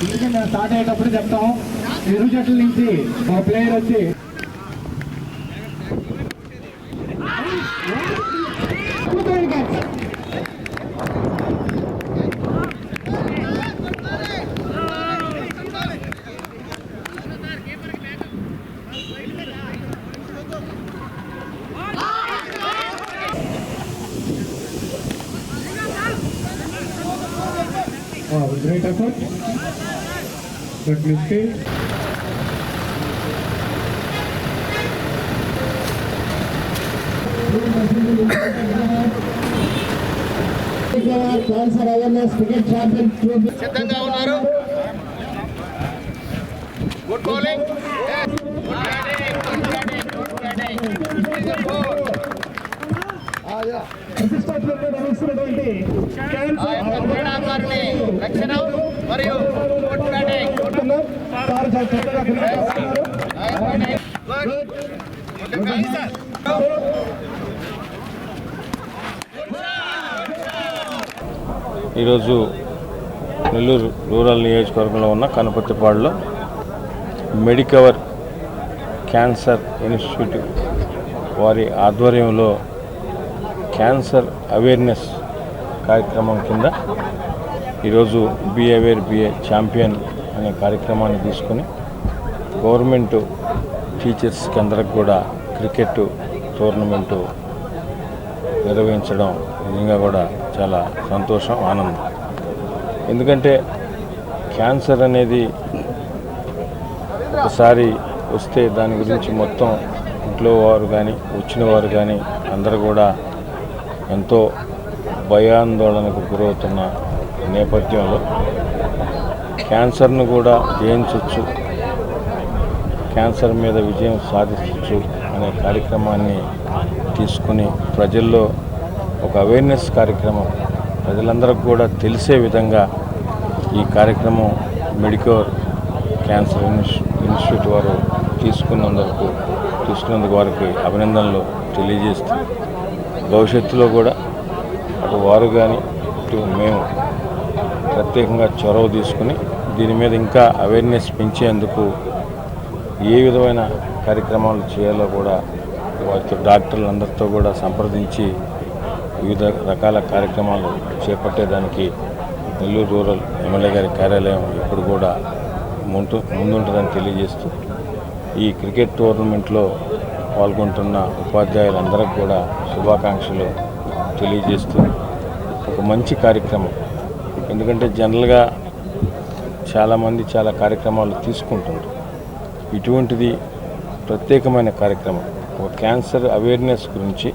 ఎందుకంటే స్టార్ట్ అయ్యేటప్పుడు చెప్తాం, ఇరు జట్ల నుంచి ఒక ప్లేయర్ వచ్చి great effort, but mistake. Cancer awareness cricket champion. సిద్ధంగా ఉన్నారు. Good bowling. క్రీడాకారుని రక్షణ మరియు ఈరోజు నెల్లూరు రూరల్ నియోజకవర్గంలో ఉన్న కనపర్తిపాడులో మెడికవర్ క్యాన్సర్ ఇన్స్టిట్యూట్ వారి ఆధ్వర్యంలో క్యాన్సర్ అవేర్నెస్ కార్యక్రమం కింద ఈరోజు బీ అవేర్ బిఏ ఛాంపియన్ అనే కార్యక్రమాన్ని తీసుకొని గవర్నమెంట్ టీచర్స్కి అందరికి కూడా క్రికెట్ టోర్నమెంటు నిర్వహించడం నిజంగా కూడా చాలా సంతోషం, ఆనందం. ఎందుకంటే క్యాన్సర్ అనేది ఒకసారి వస్తే దాని గురించి మొత్తం ఇంట్లో వారు కానీ వచ్చిన వారు కానీ అందరూ కూడా ఎంతో భయాందోళనకు గురవుతున్న నేపథ్యంలో క్యాన్సర్ను కూడా జయించవచ్చు, క్యాన్సర్ మీద విజయం సాధించవచ్చు అనే కార్యక్రమాన్ని తీసుకుని ప్రజల్లో ఒక అవేర్నెస్ కార్యక్రమం ప్రజలందరికీ కూడా తెలిసే విధంగా ఈ కార్యక్రమం మెడికవర్ క్యాన్సర్ ఇన్స్టిట్యూట్ వారు తీసుకున్నందుకు వారికి అభినందనలు తెలియజేస్తూ భవిష్యత్తులో కూడా అటు వారు కానీ ఇటు మేము ప్రత్యేకంగా చొరవ తీసుకుని దీని మీద ఇంకా అవేర్నెస్ పెంచేందుకు ఏ విధమైన కార్యక్రమాలు చేయాలో కూడా వారితో డాక్టర్లందరితో కూడా సంప్రదించి వివిధ రకాల కార్యక్రమాలు చేపట్టేదానికి నెల్లూరు రూరల్ ఎమ్మెల్యే గారి కార్యాలయం ఇప్పుడు కూడా ముందుంటుందని తెలియజేస్తూ ఈ క్రికెట్ టోర్నమెంట్లో పాల్గొంటున్న ఉపాధ్యాయులందరికీ కూడా శుభాకాంక్షలు తెలియజేస్తూ ఒక మంచి కార్యక్రమం. ఎందుకంటే జనరల్గా చాలామంది చాలా కార్యక్రమాలు తీసుకుంటుంటారు, ఇటువంటిది ప్రత్యేకమైన కార్యక్రమం. ఒక క్యాన్సర్ అవేర్నెస్ గురించి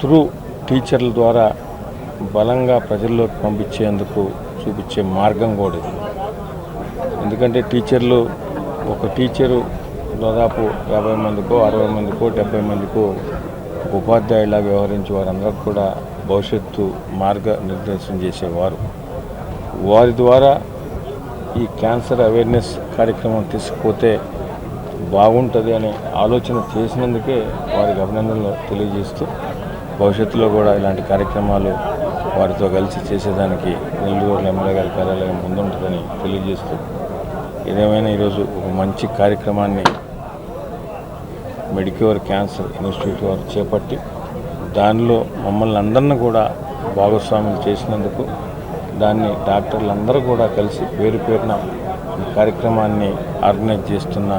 త్రూ టీచర్ల ద్వారా బలంగా ప్రజల్లోకి పంపించేందుకు చూపించే మార్గం కూడా ఇది. ఎందుకంటే ఒక టీచరు దాదాపు 50 మందికో 60 మందికో 70 మందికో ఉపాధ్యాయులా వ్యవహరించి వారందరికీ కూడా భవిష్యత్తు మార్గనిర్దేశం చేసేవారు. వారి ద్వారా ఈ క్యాన్సర్ అవేర్నెస్ కార్యక్రమం తీసుకుపోతే బాగుంటుంది అనే ఆలోచన చేసినందుకే వారికి అభినందనలు తెలియజేస్తూ భవిష్యత్తులో కూడా ఇలాంటి కార్యక్రమాలు వారితో కలిసి చేసేదానికి నెల్లూరు ఎమ్మెల్యే గారి కార్యాలయం ముందుంటుందని తెలియజేస్తూ ఏదేమైనా ఈరోజు ఒక మంచి కార్యక్రమాన్ని మెడికవర్ క్యాన్సర్ ఇన్స్టిట్యూట్ వారు చేపట్టి దానిలో మమ్మల్ని అందరినీ కూడా భాగస్వాములు చేసినందుకు దాన్ని డాక్టర్లందరూ కూడా కలిసి పేరు పేరున ఈ కార్యక్రమాన్ని ఆర్గనైజ్ చేస్తున్న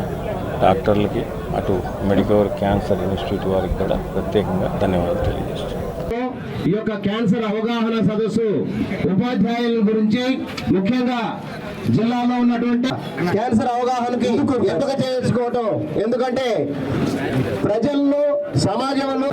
డాక్టర్లకి అటు మెడికవర్ క్యాన్సర్ ఇన్స్టిట్యూట్ వారికి కూడా ప్రత్యేకంగా ధన్యవాదాలు తెలియజేస్తున్నాను. ఈ యొక్క క్యాన్సర్ అవగాహన సదస్సు ఉపాధ్యాయుల గురించి ముఖ్యంగా జిల్లాలో ఉన్నటువంటి క్యాన్సర్ అవగాహనకి ఎంపిక చేసుకోవటం, ఎందుకంటే ప్రజల్లో సమాజంలో